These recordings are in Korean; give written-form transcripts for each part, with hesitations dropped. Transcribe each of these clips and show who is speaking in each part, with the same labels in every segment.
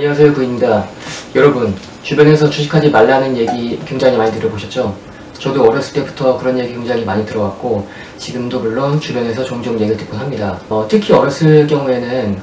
Speaker 1: 안녕하세요, 구입니다. 여러분, 주변에서 주식하지 말라는 얘기 굉장히 많이 들어보셨죠? 저도 어렸을 때부터 그런 얘기 굉장히 많이 들어왔고 지금도 물론 주변에서 종종 얘기를 듣곤 합니다. 특히 어렸을 경우에는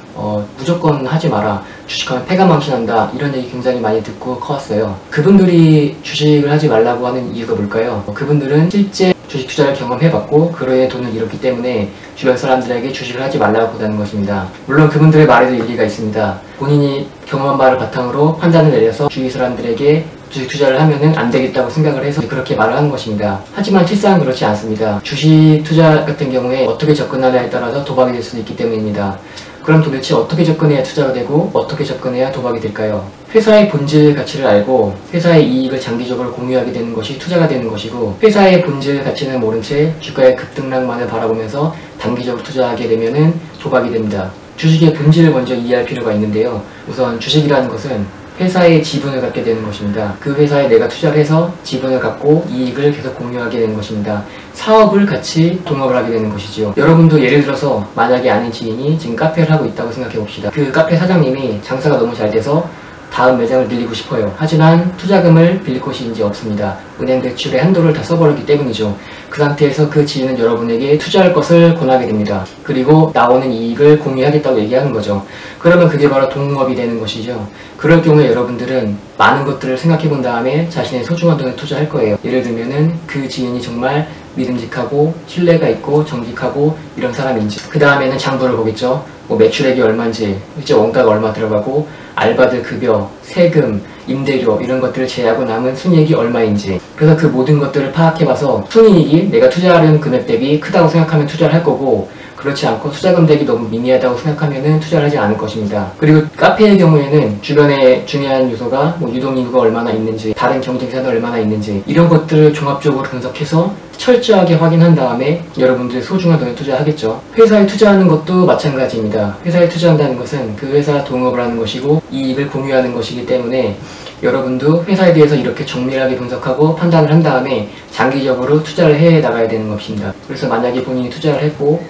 Speaker 1: 무조건 하지 마라, 주식하면 패가 망신한다, 이런 얘기 굉장히 많이 듣고 커왔어요. 그분들이 주식을 하지 말라고 하는 이유가 뭘까요? 그분들은 실제 주식 투자를 경험해봤고 그로에 돈을 잃었기 때문에 주변 사람들에게 주식을 하지 말라고 한다는 것입니다. 물론 그분들의 말에도 일리가 있습니다. 본인이 경험한 바를 바탕으로 판단을 내려서 주위 사람들에게 주식 투자를 하면은 안 되겠다고 생각을 해서 그렇게 말을 하는 것입니다. 하지만 실상은 그렇지 않습니다. 주식 투자 같은 경우에 어떻게 접근하냐에 따라서 도박이 될 수도 있기 때문입니다. 그럼 도대체 어떻게 접근해야 투자가 되고 어떻게 접근해야 도박이 될까요? 회사의 본질 가치를 알고 회사의 이익을 장기적으로 공유하게 되는 것이 투자가 되는 것이고, 회사의 본질 가치는 모른 채 주가의 급등락만을 바라보면서 단기적으로 투자하게 되면은 도박이 됩니다. 주식의 본질을 먼저 이해할 필요가 있는데요. 우선 주식이라는 것은 회사의 지분을 갖게 되는 것입니다. 그 회사에 내가 투자를 해서 지분을 갖고 이익을 계속 공유하게 되는 것입니다. 사업을 같이 동업을 하게 되는 것이죠. 여러분도 예를 들어서 만약에 아는 지인이 지금 카페를 하고 있다고 생각해 봅시다. 그 카페 사장님이 장사가 너무 잘 돼서 다음 매장을 늘리고 싶어요. 하지만 투자금을 빌릴 곳이 이제 없습니다. 은행 대출의 한도를 다 써버렸기 때문이죠. 그 상태에서 그 지인은 여러분에게 투자할 것을 권하게 됩니다. 그리고 나오는 이익을 공유하겠다고 얘기하는 거죠. 그러면 그게 바로 동업이 되는 것이죠. 그럴 경우에 여러분들은 많은 것들을 생각해 본 다음에 자신의 소중한 돈을 투자할 거예요. 예를 들면은 그 지인이 정말 믿음직하고 신뢰가 있고 정직하고 이런 사람인지, 그 다음에는 장부를 보겠죠. 뭐 매출액이 얼마인지, 실제 원가가 얼마 들어가고 알바들 급여, 세금, 임대료 이런 것들을 제외하고 남은 순이익이 얼마인지, 그래서 그 모든 것들을 파악해봐서 순이익이 내가 투자하려는 금액 대비 크다고 생각하면 투자를 할 거고, 그렇지 않고 투자금 대비 너무 미미하다고 생각하면 투자를 하지 않을 것입니다. 그리고 카페의 경우에는 주변에 중요한 요소가 뭐 유동인구가 얼마나 있는지, 다른 경쟁사가 얼마나 있는지, 이런 것들을 종합적으로 분석해서 철저하게 확인한 다음에 여러분들의 소중한 돈에 투자하겠죠. 회사에 투자하는 것도 마찬가지입니다. 회사에 투자한다는 것은 그 회사 동업을 하는 것이고 이익을 공유하는 것이기 때문에 여러분도 회사에 대해서 이렇게 정밀하게 분석하고 판단을 한 다음에 장기적으로 투자를 해 나가야 되는 것입니다. 그래서 만약에 본인이 투자를 했고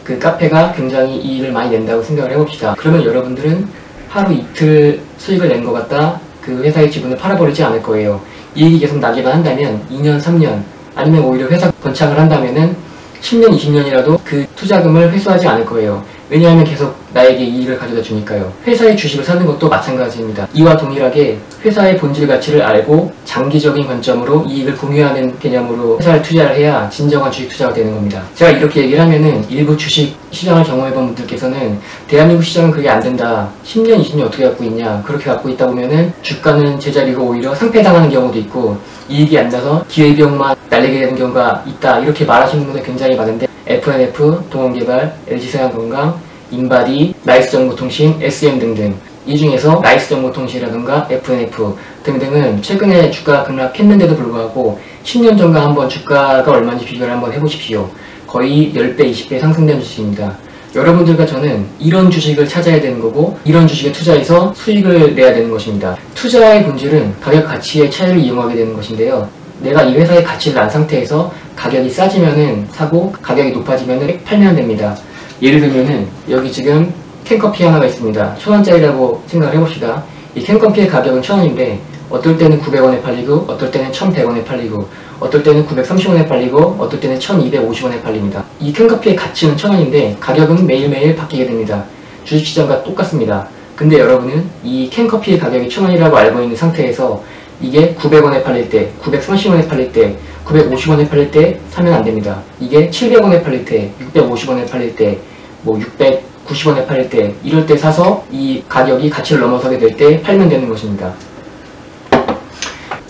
Speaker 1: 그 카페가 굉장히 이익을 많이 낸다고 생각을 해봅시다. 그러면 여러분들은 하루 이틀 수익을 낸 것 같다 그 회사의 지분을 팔아버리지 않을 거예요. 이익이 계속 나기만 한다면 2년, 3년 아니면 오히려 회사 번창을 한다면은 10년, 20년이라도 그 투자금을 회수하지 않을 거예요. 왜냐하면 계속 나에게 이익을 가져다 주니까요. 회사의 주식을 사는 것도 마찬가지입니다. 이와 동일하게 회사의 본질 가치를 알고 장기적인 관점으로 이익을 공유하는 개념으로 회사에 투자를 해야 진정한 주식 투자가 되는 겁니다. 제가 이렇게 얘기를 하면은 일부 주식 시장을 경험해본 분들께서는 대한민국 시장은 그게 안 된다, 10년, 20년 어떻게 갖고 있냐, 그렇게 갖고 있다 보면은 주가는 제자리고 오히려 상폐당하는 경우도 있고 이익이 안 나서 기회비용만 날리게 되는 경우가 있다, 이렇게 말하시는 분들 굉장히 많은데, FNF, 동원개발, LG생활건강, 인바디, 나이스정보통신, SM 등등, 이 중에서 나이스정보통신이라던가 FNF 등등은 최근에 주가가 급락했는데도 불구하고 10년 전과 한번 주가가 얼마인지 비교를 한번 해보십시오. 거의 10배, 20배 상승된 주식입니다. 여러분들과 저는 이런 주식을 찾아야 되는 거고 이런 주식에 투자해서 수익을 내야 되는 것입니다. 투자의 본질은 가격 가치의 차이를 이용하게 되는 것인데요. 내가 이 회사의 가치를 안 상태에서 가격이 싸지면은 사고 가격이 높아지면은 팔면 됩니다. 예를 들면은 여기 지금 캔커피 하나가 있습니다. 1000원짜리라고 생각을 해봅시다. 이 캔커피의 가격은 1000원인데 어떨 때는 900원에 팔리고 어떨 때는 1100원에 팔리고 어떨 때는 930원에 팔리고 어떨 때는 1250원에 팔립니다. 이 캔커피의 가치는 1000원인데 가격은 매일매일 바뀌게 됩니다. 주식시장과 똑같습니다. 근데 여러분은 이 캔커피의 가격이 1000원이라고 알고 있는 상태에서 이게 900원에 팔릴 때, 930원에 팔릴 때, 950원에 팔릴 때 사면 안 됩니다. 이게 700원에 팔릴 때, 650원에 팔릴 때, 뭐 690원에 팔릴 때, 이럴 때 사서 이 가격이 가치를 넘어서게 될 때 팔면 되는 것입니다.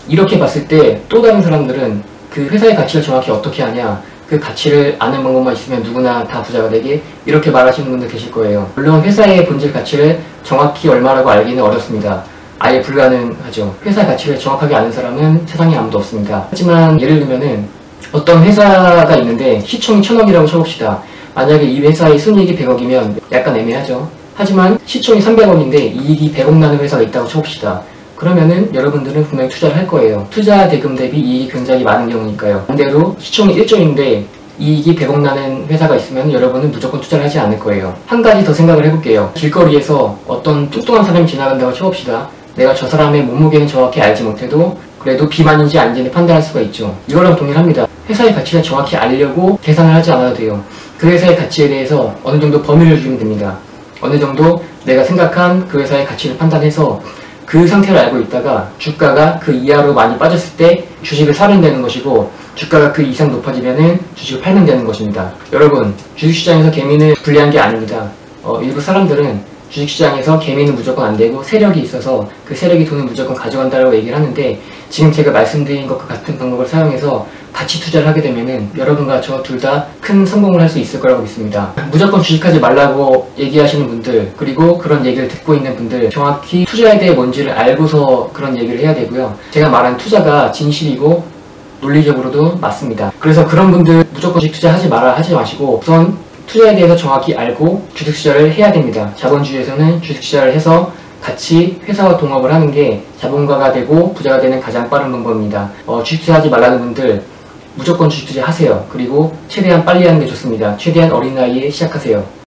Speaker 1: 이렇게 봤을 때 또 다른 사람들은 그 회사의 가치를 정확히 어떻게 하냐, 그 가치를 아는 방법만 있으면 누구나 다 부자가 되게, 이렇게 말하시는 분들 계실 거예요. 물론 회사의 본질 가치를 정확히 얼마라고 알기는 어렵습니다. 아예 불가능하죠. 회사 가치를 정확하게 아는 사람은 세상에 아무도 없습니다. 하지만 예를 들면은 어떤 회사가 있는데 시총이 1000억이라고 쳐봅시다. 만약에 이 회사의 순이익이 100억이면 약간 애매하죠. 하지만 시총이 300억인데 이익이 100억 나는 회사가 있다고 쳐봅시다. 그러면은 여러분들은 분명히 투자를 할 거예요. 투자 대금 대비 이익이 굉장히 많은 경우니까요. 반대로 시총이 1조인데 이익이 배복나는 회사가 있으면 여러분은 무조건 투자를 하지 않을 거예요. 한 가지 더 생각을 해볼게요. 길거리에서 어떤 뚱뚱한 사람이 지나간다고 쳐봅시다. 내가 저 사람의 몸무게는 정확히 알지 못해도 그래도 비만인지 아닌지는 판단할 수가 있죠. 이거랑 동일합니다. 회사의 가치를 정확히 알려고 계산을 하지 않아도 돼요. 그 회사의 가치에 대해서 어느 정도 범위를 주면 됩니다. 어느 정도 내가 생각한 그 회사의 가치를 판단해서 그 상태를 알고 있다가 주가가 그 이하로 많이 빠졌을 때 주식을 사면 되는 것이고, 주가가 그 이상 높아지면은 주식을 팔면 되는 것입니다. 여러분, 주식시장에서 개미는 불리한 게 아닙니다. 일부 사람들은 주식시장에서 개미는 무조건 안 되고 세력이 있어서 그 세력이 돈을 무조건 가져간다고 얘기를 하는데, 지금 제가 말씀드린 것과 같은 방법을 사용해서 같이 투자를 하게 되면은 여러분과 저 둘 다 큰 성공을 할 수 있을 거라고 믿습니다. 무조건 주식하지 말라고 얘기하시는 분들, 그리고 그런 얘기를 듣고 있는 분들, 정확히 투자에 대해 뭔지를 알고서 그런 얘기를 해야 되고요. 제가 말한 투자가 진실이고 논리적으로도 맞습니다. 그래서 그런 분들 무조건 주식 투자하지 마시고 우선 투자에 대해서 정확히 알고 주식 투자를 해야 됩니다. 자본주의에서는 주식 투자를 해서 같이 회사와 동업을 하는 게 자본가가 되고 부자가 되는 가장 빠른 방법입니다. 주식 투자하지 말라는 분들 무조건 주식 투자 하세요. 그리고 최대한 빨리 하는 게 좋습니다. 최대한 어린 나이에 시작하세요.